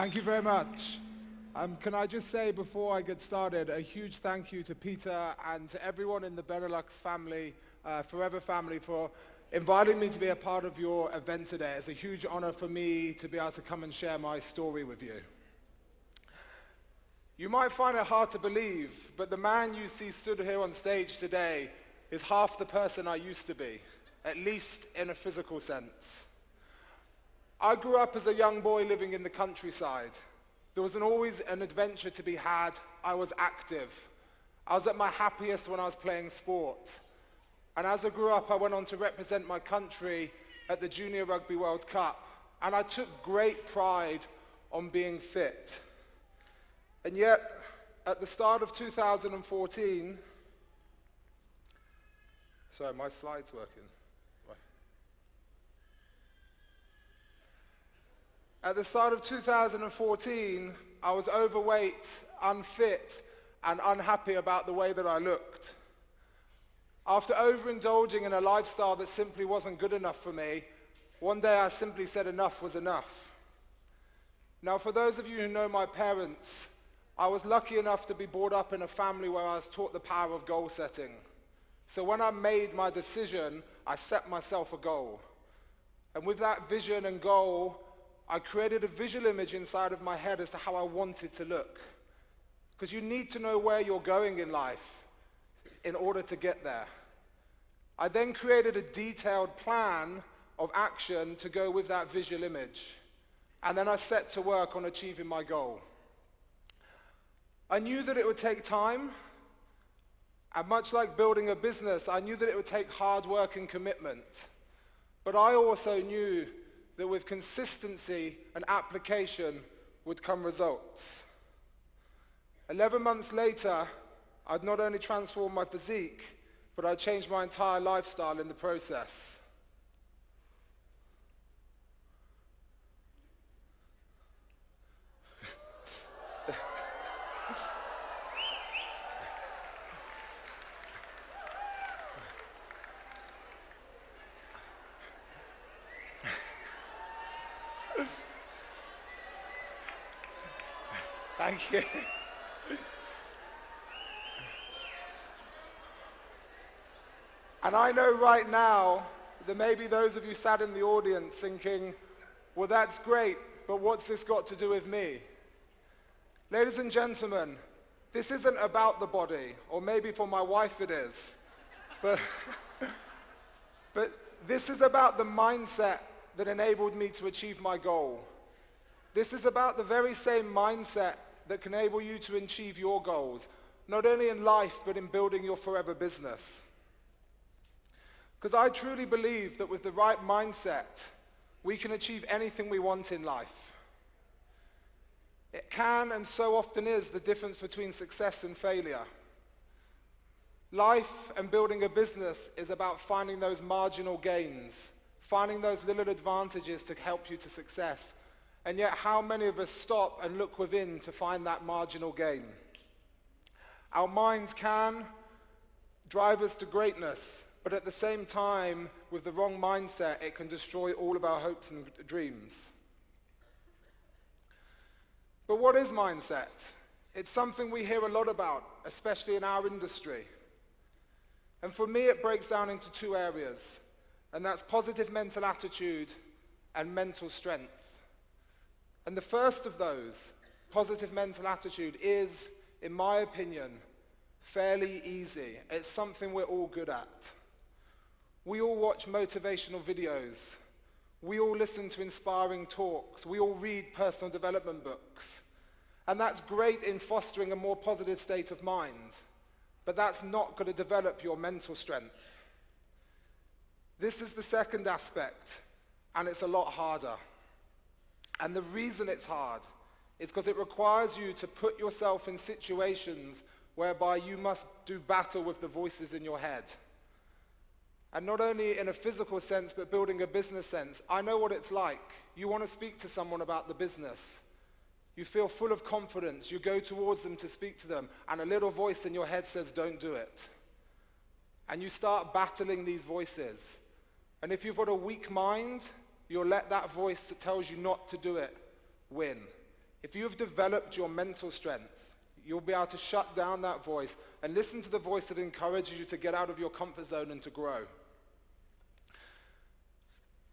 Thank you very much. Can I just say before I get started, a huge thank you to Peter and to everyone in the Benelux family, Forever family, for inviting me to be a part of your event today. It's a huge honor for me to be able to come and share my story with you. You might find it hard to believe, but the man you see stood here on stage today is half the person I used to be, at least in a physical sense. I grew up as a young boy living in the countryside. There was always an adventure to be had. I was active. I was at my happiest when I was playing sport. And as I grew up, I went on to represent my country at the Junior Rugby World Cup. And I took great pride on being fit. And yet, at the start of 2014, sorry, my slide's working. At the start of 2014, I was overweight, unfit, and unhappy about the way that I looked. After overindulging in a lifestyle that simply wasn't good enough for me, one day I simply said enough was enough. Now, for those of you who know my parents, I was lucky enough to be brought up in a family where I was taught the power of goal setting. So when I made my decision, I set myself a goal. And with that vision and goal, I created a visual image inside of my head as to how I wanted to look. Because you need to know where you're going in life in order to get there. I then created a detailed plan of action to go with that visual image. And then I set to work on achieving my goal. I knew that it would take time. And much like building a business, I knew that it would take hard work and commitment. But I also knew that with consistency and application would come results. 11 months later, I'd not only transformed my physique, but I'd changed my entire lifestyle in the process. Thank you. And I know right now that maybe those of you sat in the audience thinking, well, that's great, but what's this got to do with me? Ladies and gentlemen, this isn't about the body, or maybe for my wife it is, but this is about the mindset that enabled me to achieve my goal. This is about the very same mindset that can enable you to achieve your goals, not only in life, but in building your forever business. Because I truly believe that with the right mindset, we can achieve anything we want in life. It can, and so often is, the difference between success and failure. Life and building a business is about finding those marginal gains, finding those little advantages to help you to success. And yet, how many of us stop and look within to find that marginal gain? Our mind can drive us to greatness, but at the same time, with the wrong mindset, it can destroy all of our hopes and dreams. But what is mindset? It's something we hear a lot about, especially in our industry. And for me, it breaks down into two areas, and that's positive mental attitude and mental strength. And the first of those, positive mental attitude, is, in my opinion, fairly easy. It's something we're all good at. We all watch motivational videos. We all listen to inspiring talks. We all read personal development books. And that's great in fostering a more positive state of mind. But that's not going to develop your mental strength. This is the second aspect, and it's a lot harder. And the reason it's hard is because it requires you to put yourself in situations whereby you must do battle with the voices in your head. And not only in a physical sense, but building a business sense. I know what it's like. You want to speak to someone about the business. You feel full of confidence. You go towards them to speak to them, and a little voice in your head says, don't do it. And you start battling these voices. And if you've got a weak mind, you'll let that voice that tells you not to do it win. If you have developed your mental strength, you'll be able to shut down that voice and listen to the voice that encourages you to get out of your comfort zone and to grow.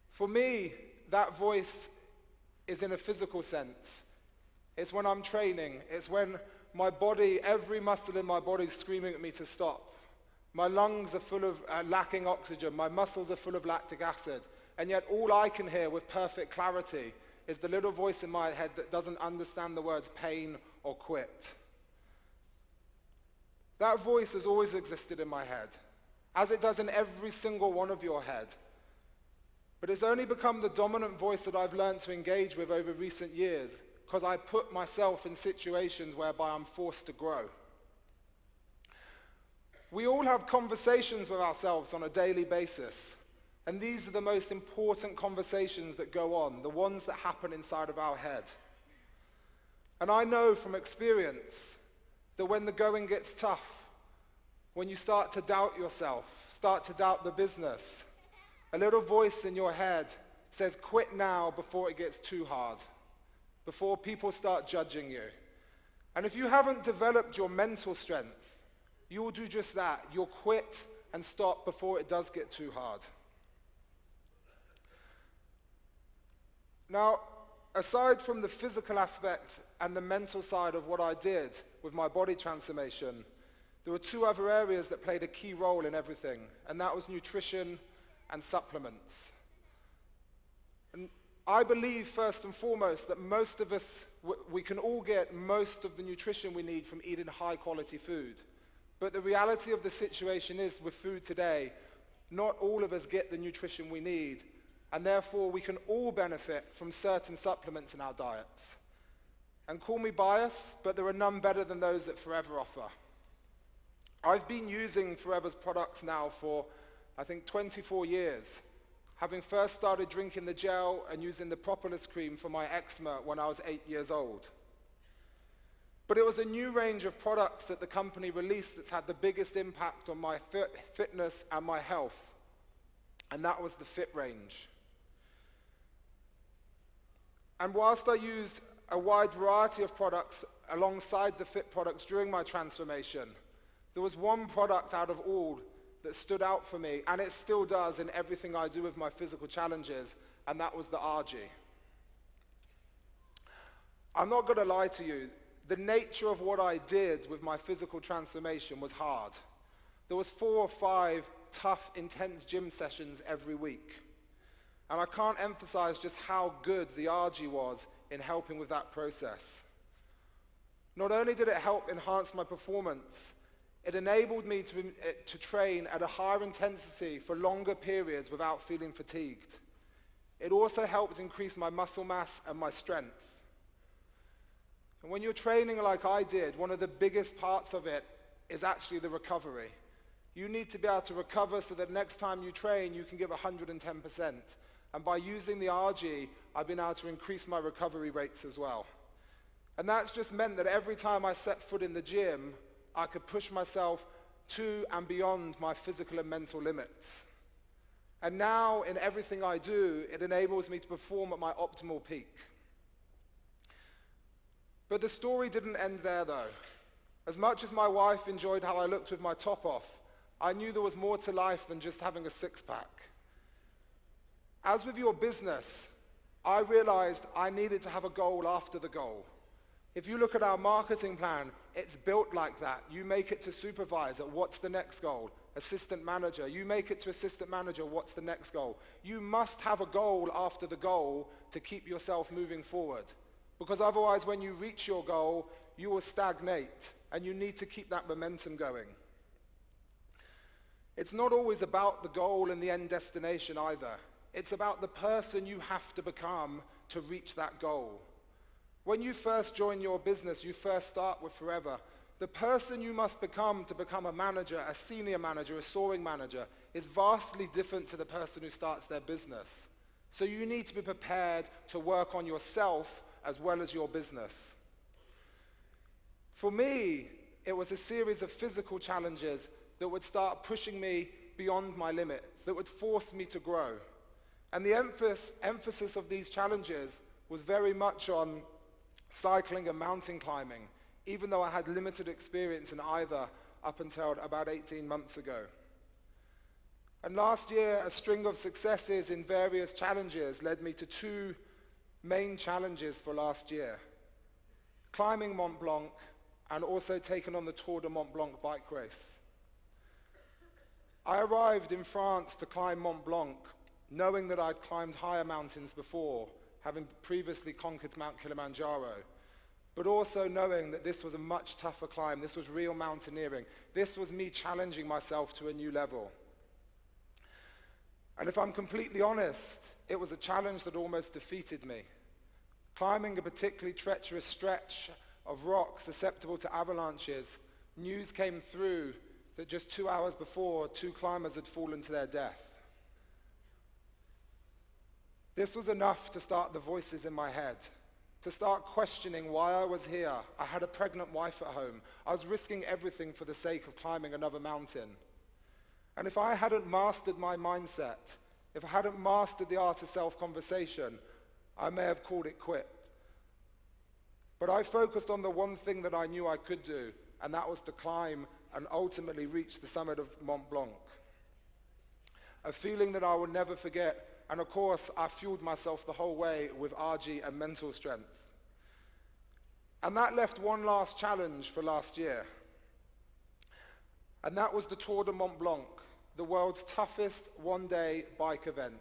For me, that voice is in a physical sense. It's when I'm training. It's when my body, every muscle in my body is screaming at me to stop. My lungs are full of lacking oxygen. My muscles are full of lactic acid. And yet all I can hear with perfect clarity is the little voice in my head that doesn't understand the words pain or quit. That voice has always existed in my head, as it does in every single one of your head. But it's only become the dominant voice that I've learned to engage with over recent years, because I put myself in situations whereby I'm forced to grow. We all have conversations with ourselves on a daily basis. And these are the most important conversations that go on, the ones that happen inside of our head. And I know from experience that when the going gets tough, when you start to doubt yourself, start to doubt the business, a little voice in your head says, quit now before it gets too hard, before people start judging you. And if you haven't developed your mental strength, you will do just that. You'll quit and stop before it does get too hard. Now, aside from the physical aspect and the mental side of what I did with my body transformation, there were two other areas that played a key role in everything, and that was nutrition and supplements. And I believe, first and foremost, that most of us, we can all get most of the nutrition we need from eating high-quality food. But the reality of the situation is, with food today, not all of us get the nutrition we need. And therefore, we can all benefit from certain supplements in our diets. And call me biased, but there are none better than those that Forever offer. I've been using Forever's products now for, I think, 24 years, having first started drinking the gel and using the propolis cream for my eczema when I was 8 years old. But it was a new range of products that the company released that's had the biggest impact on my fitness and my health, and that was the Fit range. And whilst I used a wide variety of products alongside the Fit products during my transformation, there was one product out of all that stood out for me, and it still does in everything I do with my physical challenges, and that was the RG. I'm not going to lie to you, the nature of what I did with my physical transformation was hard. There was 4 or 5 tough, intense gym sessions every week. And I can't emphasize just how good the RG was in helping with that process. Not only did it help enhance my performance, it enabled me to train at a higher intensity for longer periods without feeling fatigued. It also helped increase my muscle mass and my strength. And when you're training like I did, one of the biggest parts of it is actually the recovery. You need to be able to recover so that next time you train, you can give 110%. And by using the RG, I've been able to increase my recovery rates as well. And that's just meant that every time I set foot in the gym, I could push myself to and beyond my physical and mental limits. And now, in everything I do, it enables me to perform at my optimal peak. But the story didn't end there, though. As much as my wife enjoyed how I looked with my top off, I knew there was more to life than just having a six-pack. As with your business, I realized I needed to have a goal after the goal. If you look at our marketing plan, it's built like that. You make it to supervisor, what's the next goal? Assistant manager. You make it to assistant manager, what's the next goal? You must have a goal after the goal to keep yourself moving forward. Because otherwise, when you reach your goal, you will stagnate, and you need to keep that momentum going. It's not always about the goal and the end destination either. It's about the person you have to become to reach that goal. When you first join your business, you first start with Forever. The person you must become to become a manager, a senior manager, a soaring manager, is vastly different to the person who starts their business. So you need to be prepared to work on yourself as well as your business. For me, it was a series of physical challenges that would start pushing me beyond my limits, that would force me to grow. And the emphasis of these challenges was very much on cycling and mountain climbing, even though I had limited experience in either up until about 18 months ago. And last year, a string of successes in various challenges led me to two main challenges for last year: climbing Mont Blanc and also taking on the Tour de Mont Blanc bike race. I arrived in France to climb Mont Blanc, knowing that I'd climbed higher mountains before, having previously conquered Mount Kilimanjaro, but also knowing that this was a much tougher climb. This was real mountaineering. This was me challenging myself to a new level. And if I'm completely honest, it was a challenge that almost defeated me. Climbing a particularly treacherous stretch of rock susceptible to avalanches, news came through that just 2 hours before, 2 climbers had fallen to their death. This was enough to start the voices in my head, to start questioning why I was here. I had a pregnant wife at home. I was risking everything for the sake of climbing another mountain. And if I hadn't mastered my mindset, if I hadn't mastered the art of self-conversation, I may have called it quit. But I focused on the one thing that I knew I could do, and that was to climb and ultimately reach the summit of Mont Blanc. A feeling that I will never forget, and of course I fueled myself the whole way with RG and mental strength. And that left one last challenge for last year. And that was the Tour de Mont Blanc, the world's toughest one-day bike event.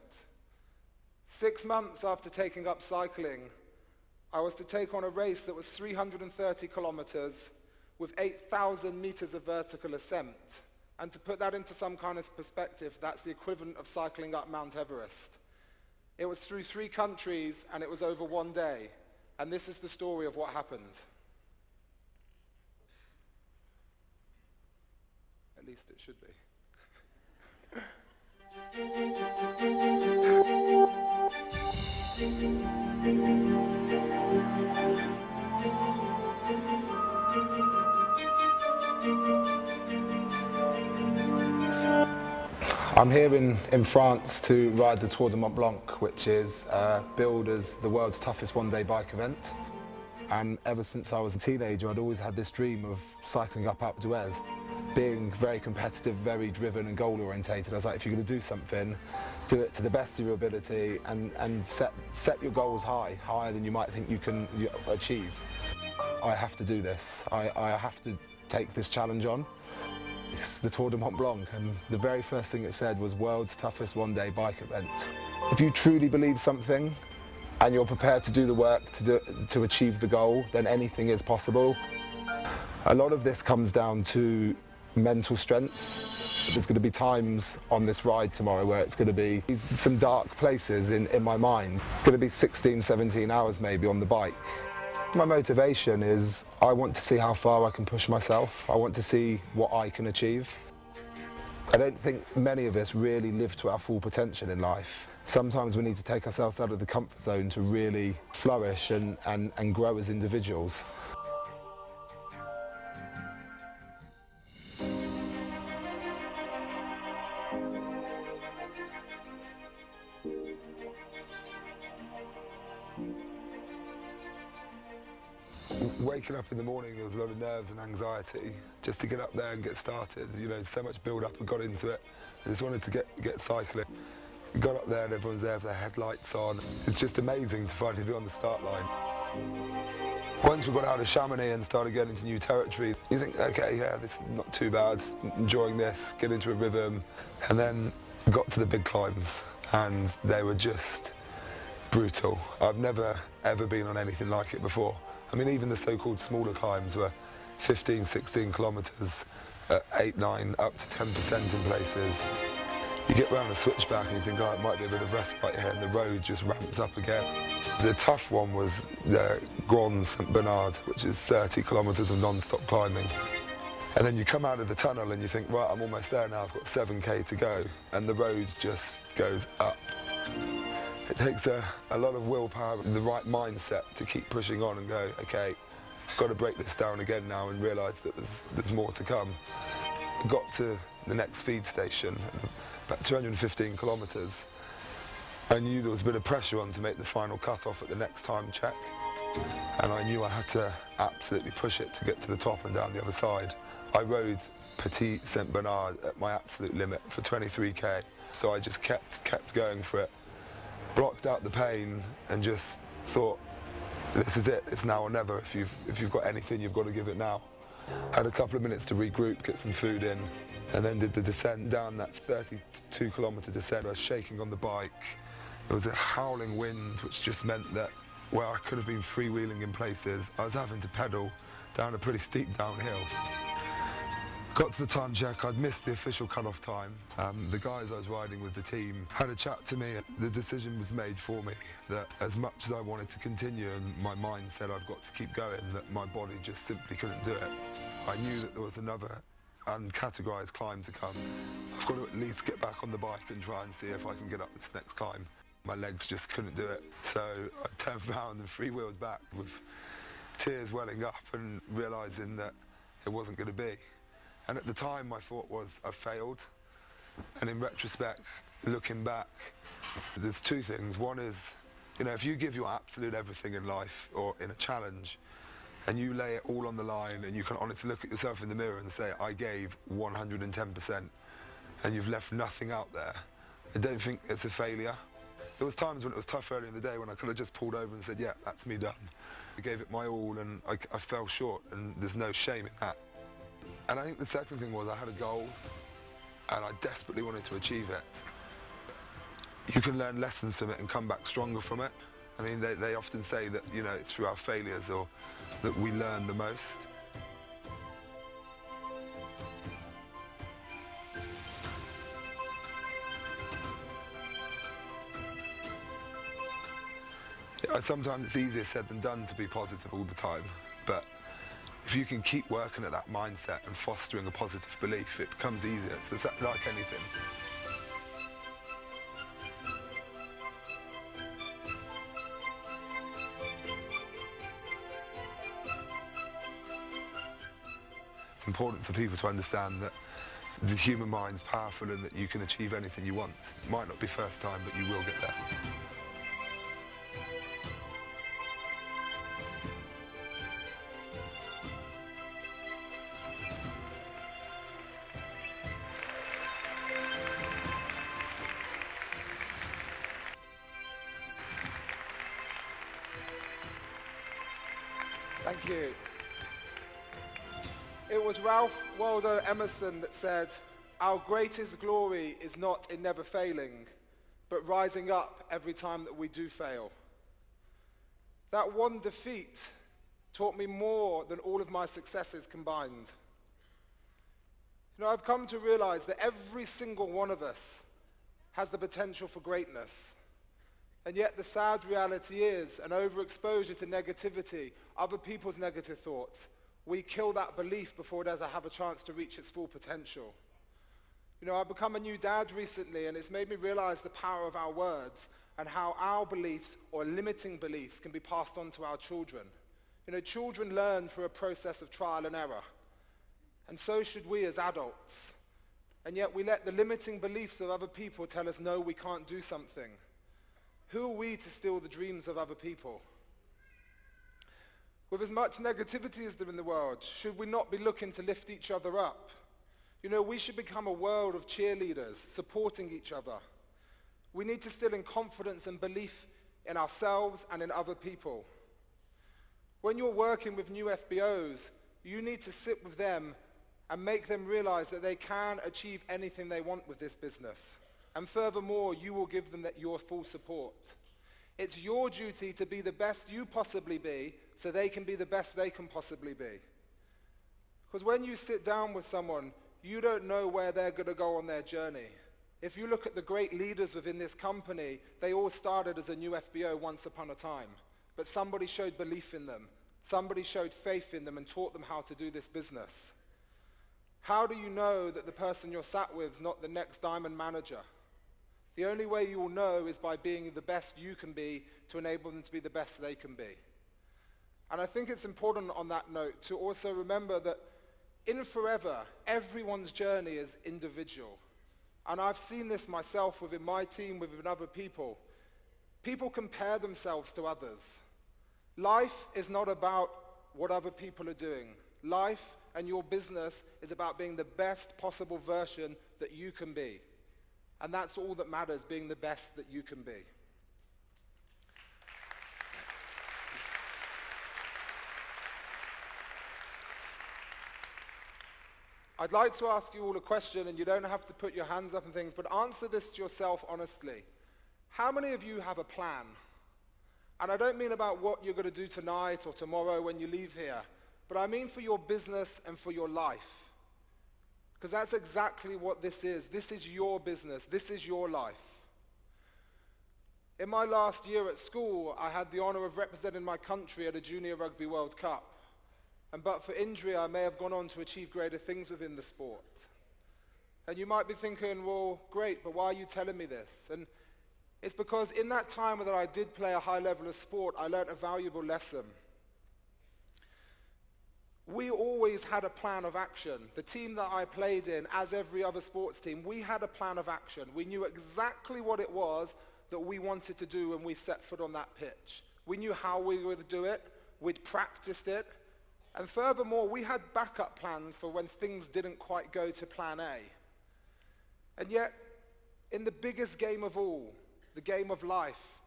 6 months after taking up cycling, I was to take on a race that was 330 kilometers with 8,000 meters of vertical ascent. And to put that into some kind of perspective, that's the equivalent of cycling up Mount Everest. It was through 3 countries and it was over 1 day. And this is the story of what happened. At least it should be. I'm here in France to ride the Tour de Mont Blanc, which is billed as the world's toughest one-day bike event. And ever since I was a teenager, I'd always had this dream of cycling up Alpe d'Huez. Being very competitive, very driven and goal-orientated, I was like, if you're going to do something, do it to the best of your ability and set your goals high, higher than you might think you can achieve. I have to do this. I have to take this challenge on. It's the Tour de Mont Blanc, and the very first thing it said was world's toughest one-day bike event. If you truly believe something and you're prepared to do the work to achieve the goal, then anything is possible. A lot of this comes down to mental strength. There's going to be times on this ride tomorrow where it's going to be some dark places in my mind. It's going to be 16, 17 hours maybe on the bike. My motivation is I want to see how far I can push myself. I want to see what I can achieve. I don't think many of us really live to our full potential in life. Sometimes we need to take ourselves out of the comfort zone to really flourish and grow as individuals. Waking up in the morning, there was a lot of nerves and anxiety just to get up there and get started. You know, so much build up and got into it. I just wanted to get cycling. We got up there and everyone's there with their headlights on. It's just amazing to finally be on the start line. Once we got out of Chamonix and started getting into new territory, you think, okay, yeah, this is not too bad, enjoying this, get into a rhythm. And then we got to the big climbs and they were just brutal. I've never, ever been on anything like it before. I mean, even the so-called smaller climbs were 15, 16 kilometres at 8, 9, up to 10% in places. You get round a switchback and you think, oh, it might be a bit of respite here, and the road just ramps up again. The tough one was the Grand St Bernard, which is 30 kilometres of non-stop climbing. And then you come out of the tunnel and you think, right, I'm almost there now, I've got 7K to go, and the road just goes up. It takes a lot of willpower and the right mindset to keep pushing on and go, okay, I've got to break this down again now and realise that there's more to come. I got to the next feed station, about 215 kilometres. I knew there was a bit of pressure on to make the final cut-off at the next time check. and I knew I had to absolutely push it to get to the top and down the other side. I rode Petit Saint Bernard at my absolute limit for 23k, so I just kept going for it, blocked out the pain and just thought, this is it, it's now or never. If you've got anything, you've got to give it now. Had a couple of minutes to regroup, get some food in, and then did the descent down that 32-kilometre descent. I was shaking on the bike. There was a howling wind, which just meant that where I could have been freewheeling in places, I was having to pedal down a pretty steep downhill. Got to the time check, I'd missed the official cut-off time. The guys I was riding with, the team, had a chat to me. The decision was made for me that as much as I wanted to continue and my mind said I've got to keep going, that my body just simply couldn't do it. I knew that there was another uncategorised climb to come. I've got to at least get back on the bike and try and see if I can get up this next climb. My legs just couldn't do it, so I turned around and freewheeled back with tears welling up and realising that it wasn't going to be. And at the time my thought was, I failed. And in retrospect, looking back, there's two things. One is, you know, if you give your absolute everything in life or in a challenge, and you lay it all on the line and you can honestly look at yourself in the mirror and say, I gave 110%, and you've left nothing out there, I don't think it's a failure. There was times when it was tough earlier in the day when I could have just pulled over and said, yeah, that's me done. I gave it my all and I fell short, and there's no shame in that. And I think the second thing was I had a goal and I desperately wanted to achieve it. You can learn lessons from it and come back stronger from it. I mean, they often say that, you know, it's through our failures or that we learn the most. Yeah, sometimes it's easier said than done to be positive all the time, but if you can keep working at that mindset and fostering a positive belief, it becomes easier. It's like anything. It's important for people to understand that the human mind's powerful and that you can achieve anything you want. It might not be first time, but you will get there. Thank you. It was Ralph Waldo Emerson that said, our greatest glory is not in never failing, but rising up every time that we do fail. That one defeat taught me more than all of my successes combined. You know, I've come to realize that every single one of us has the potential for greatness. And yet the sad reality is an overexposure to negativity, other people's negative thoughts. We kill that belief before it does have a chance to reach its full potential. You know, I've become a new dad recently, and it's made me realize the power of our words and how our beliefs or limiting beliefs can be passed on to our children. You know, children learn through a process of trial and error. And so should we as adults. And yet we let the limiting beliefs of other people tell us, no, we can't do something. Who are we to steal the dreams of other people? With as much negativity as there in the world, should we not be looking to lift each other up? You know, we should become a world of cheerleaders, supporting each other. We need to still in confidence and belief in ourselves and in other people. When you're working with new FBOs, you need to sit with them and make them realize that they can achieve anything they want with this business. And furthermore, you will give them your full support. It's your duty to be the best you possibly be so they can be the best they can possibly be. Because when you sit down with someone, you don't know where they're going to go on their journey. If you look at the great leaders within this company, they all started as a new FBO once upon a time. But somebody showed belief in them. Somebody showed faith in them and taught them how to do this business. How do you know that the person you're sat with is not the next diamond manager? The only way you will know is by being the best you can be to enable them to be the best they can be. And I think it's important on that note to also remember that in forever, everyone's journey is individual. And I've seen this myself within my team, within other people. People compare themselves to others. Life is not about what other people are doing. Life and your business is about being the best possible version that you can be. And that's all that matters, being the best that you can be. I'd like to ask you all a question, and you don't have to put your hands up and things, but answer this to yourself honestly. How many of you have a plan? And I don't mean about what you're going to do tonight or tomorrow when you leave here, but I mean for your business and for your life. Because that's exactly what this is. This is your business. This is your life. In my last year at school, I had the honor of representing my country at a Junior Rugby World Cup. And but for injury, I may have gone on to achieve greater things within the sport. And you might be thinking, well, great, but why are you telling me this? And it's because in that time that I did play a high level of sport, I learned a valuable lesson. We always had a plan of action. The team that I played in, as every other sports team, we had a plan of action. We knew exactly what it was that we wanted to do when we set foot on that pitch. We knew how we were going to do it. We'd practiced it. And furthermore, we had backup plans for when things didn't quite go to plan A. And yet, in the biggest game of all, the game of life,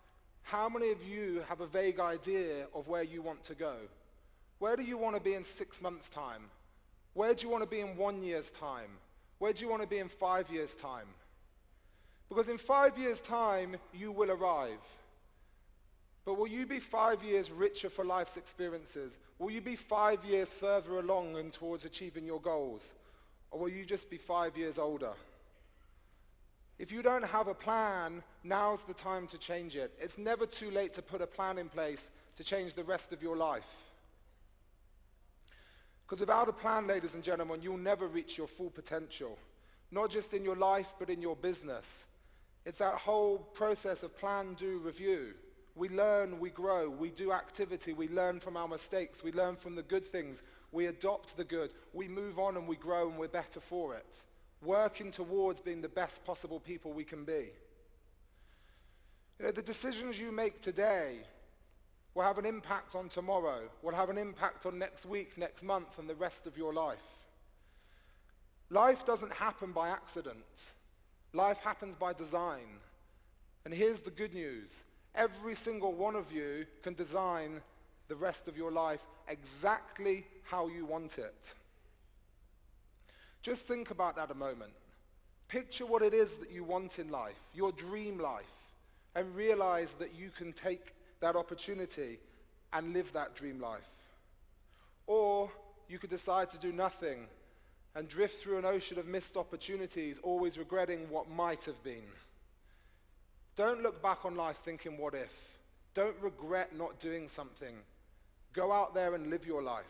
how many of you have a vague idea of where you want to go? Where do you want to be in 6 months' time? Where do you want to be in 1 year's time? Where do you want to be in 5 years' time? Because in 5 years' time, you will arrive. But will you be 5 years richer for life's experiences? Will you be 5 years further along and towards achieving your goals? Or will you just be 5 years older? If you don't have a plan, now's the time to change it. It's never too late to put a plan in place to change the rest of your life. Because without a plan, ladies and gentlemen, you'll never reach your full potential. Not just in your life, but in your business. It's that whole process of plan, do, review. We learn, we grow, we do activity, we learn from our mistakes, we learn from the good things, we adopt the good, we move on and we grow and we're better for it. Working towards being the best possible people we can be. You know, the decisions you make today will have an impact on tomorrow, will have an impact on next week, next month, and the rest of your life. Life doesn't happen by accident. Life happens by design. And here's the good news. Every single one of you can design the rest of your life exactly how you want it. Just think about that a moment. Picture what it is that you want in life, your dream life, and realize that you can take that opportunity and live that dream life. Or you could decide to do nothing and drift through an ocean of missed opportunities, always regretting what might have been. Don't look back on life thinking, what if? Don't regret not doing something. Go out there and live your life.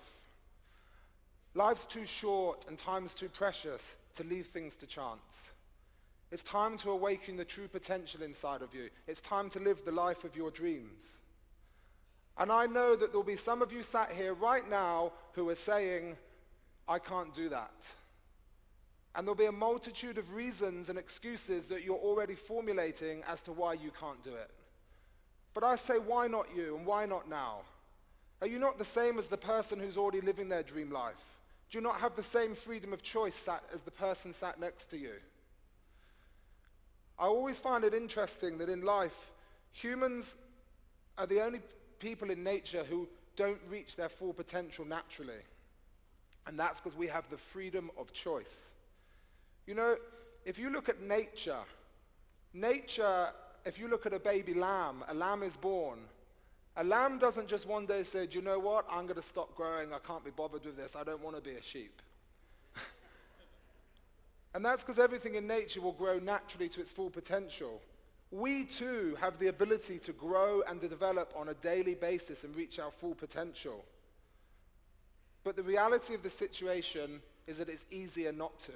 Life's too short and time's too precious to leave things to chance. It's time to awaken the true potential inside of you. It's time to live the life of your dreams. And I know that there'll be some of you sat here right now who are saying, I can't do that. And there'll be a multitude of reasons and excuses that you're already formulating as to why you can't do it. But I say, why not you and why not now? Are you not the same as the person who's already living their dream life? Do you not have the same freedom of choice as the person sat next to you? I always find it interesting that in life, humans are the only people in nature who don't reach their full potential naturally. And that's because we have the freedom of choice. You know, if you look at nature, if you look at a baby lamb, a lamb is born. A lamb doesn't just one day say, do you know what, I'm going to stop growing, I can't be bothered with this, I don't want to be a sheep. And that's because everything in nature will grow naturally to its full potential. We too have the ability to grow and to develop on a daily basis and reach our full potential. But the reality of the situation is that it's easier not to.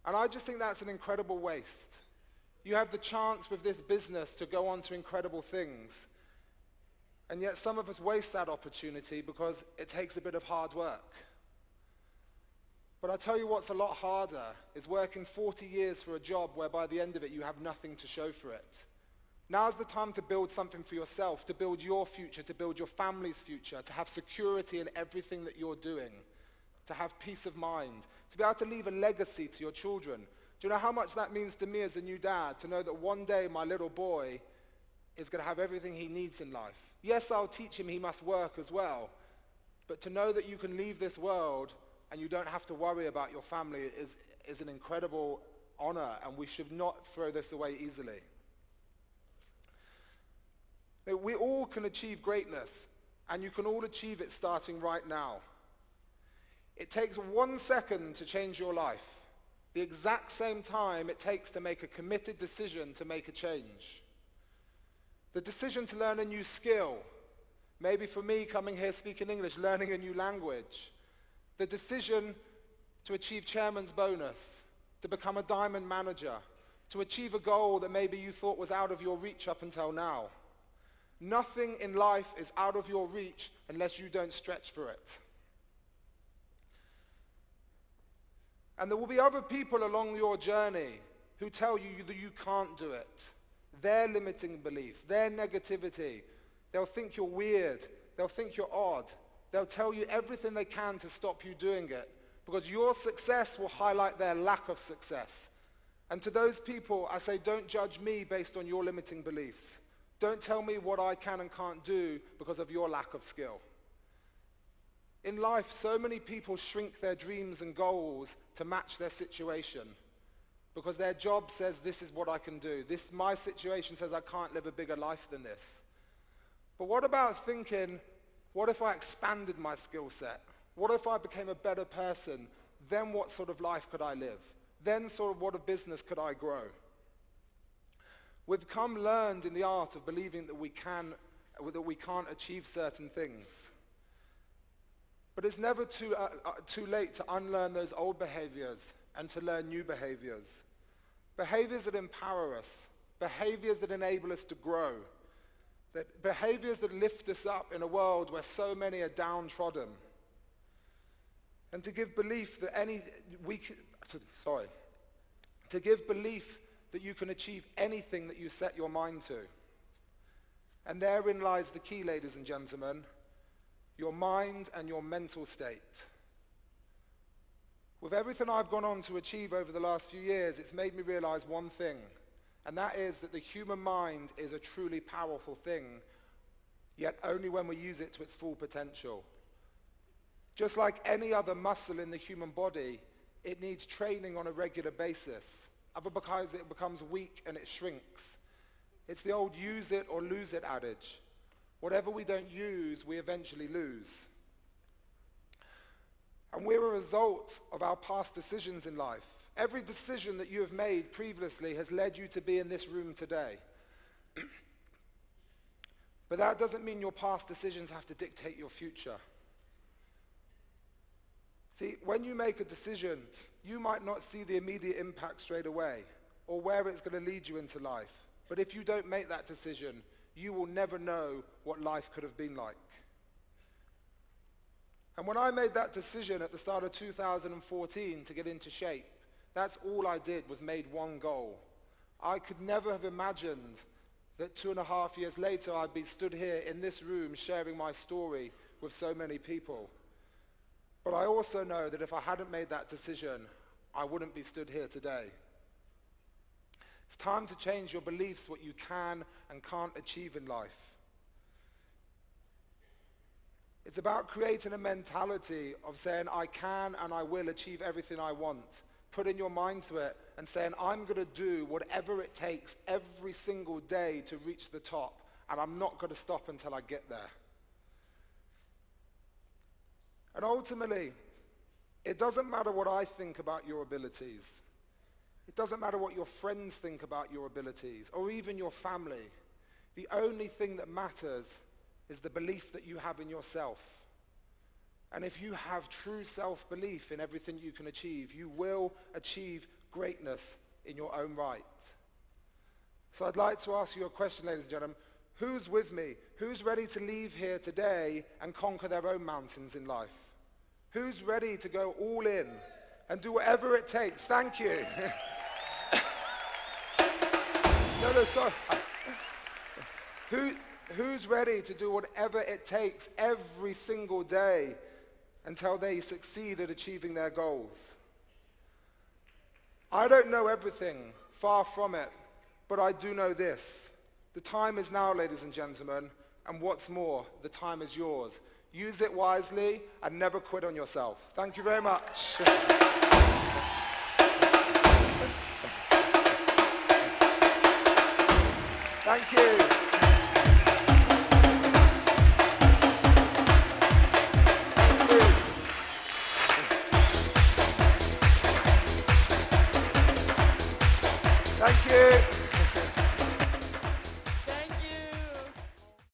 And I just think that's an incredible waste. You have the chance with this business to go on to incredible things. And yet some of us waste that opportunity because it takes a bit of hard work. But I tell you what's a lot harder is working 40 years for a job where by the end of it you have nothing to show for it. Now's the time to build something for yourself, to build your future, to build your family's future, to have security in everything that you're doing, to have peace of mind, to be able to leave a legacy to your children. Do you know how much that means to me as a new dad, to know that one day my little boy is going to have everything he needs in life? Yes, I'll teach him he must work as well, but to know that you can leave this world and you don't have to worry about your family is an incredible honor, and we should not throw this away easily. We all can achieve greatness, and you can all achieve it starting right now. It takes 1 second to change your life, the exact same time it takes to make a committed decision to make a change. The decision to learn a new skill, maybe for me coming here speaking English, learning a new language. The decision to achieve chairman's bonus, to become a diamond manager, to achieve a goal that maybe you thought was out of your reach up until now. Nothing in life is out of your reach unless you don't stretch for it. And there will be other people along your journey who tell you that you can't do it. Their limiting beliefs, their negativity. They'll think you're weird. They'll think you're odd. They'll tell you everything they can to stop you doing it, because your success will highlight their lack of success. And to those people, I say, don't judge me based on your limiting beliefs. Don't tell me what I can and can't do because of your lack of skill. In life, so many people shrink their dreams and goals to match their situation because their job says this is what I can do. My situation says I can't live a bigger life than this. But what about thinking, what if I expanded my skill set? What if I became a better person? Then what sort of life could I live? Then sort of what a business could I grow? We've become learned in the art of believing that we can't achieve certain things. But it's never too late to unlearn those old behaviors and to learn new behaviors. Behaviors that empower us, behaviors that enable us to grow, behaviors that lift us up in a world where so many are downtrodden. And to give belief that to give belief that you can achieve anything that you set your mind to. And therein lies the key, ladies and gentlemen, your mind and your mental state. With everything I've gone on to achieve over the last few years, it's made me realize one thing, and that is that the human mind is a truly powerful thing, yet only when we use it to its full potential. Just like any other muscle in the human body, it needs training on a regular basis. Otherwise it becomes weak and it shrinks. It's the old use it or lose it adage. Whatever we don't use, we eventually lose. And we're a result of our past decisions in life. Every decision that you have made previously has led you to be in this room today. But that doesn't mean your past decisions have to dictate your future. See, when you make a decision, you might not see the immediate impact straight away or where it's going to lead you into life. But if you don't make that decision, you will never know what life could have been like. And when I made that decision at the start of 2014 to get into shape, that's all I did was made one goal. I could never have imagined that 2.5 years later I'd be stood here in this room sharing my story with so many people. But I also know that if I hadn't made that decision, I wouldn't be stood here today. It's time to change your beliefs, what you can and can't achieve in life. It's about creating a mentality of saying, I can and I will achieve everything I want. Putting your mind to it and saying, I'm going to do whatever it takes every single day to reach the top, and I'm not going to stop until I get there. And ultimately, it doesn't matter what I think about your abilities. It doesn't matter what your friends think about your abilities, or even your family. The only thing that matters is the belief that you have in yourself. And if you have true self-belief in everything you can achieve, you will achieve greatness in your own right. So I'd like to ask you a question, ladies and gentlemen. Who's with me? Who's ready to leave here today and conquer their own mountains in life? Who's ready to go all in and do whatever it takes? Thank you. No, sorry. Who's ready to do whatever it takes every single day until they succeed at achieving their goals? I don't know everything, far from it, but I do know this. The time is now, ladies and gentlemen, and what's more, the time is yours. Use it wisely and never quit on yourself. Thank you very much. Thank you.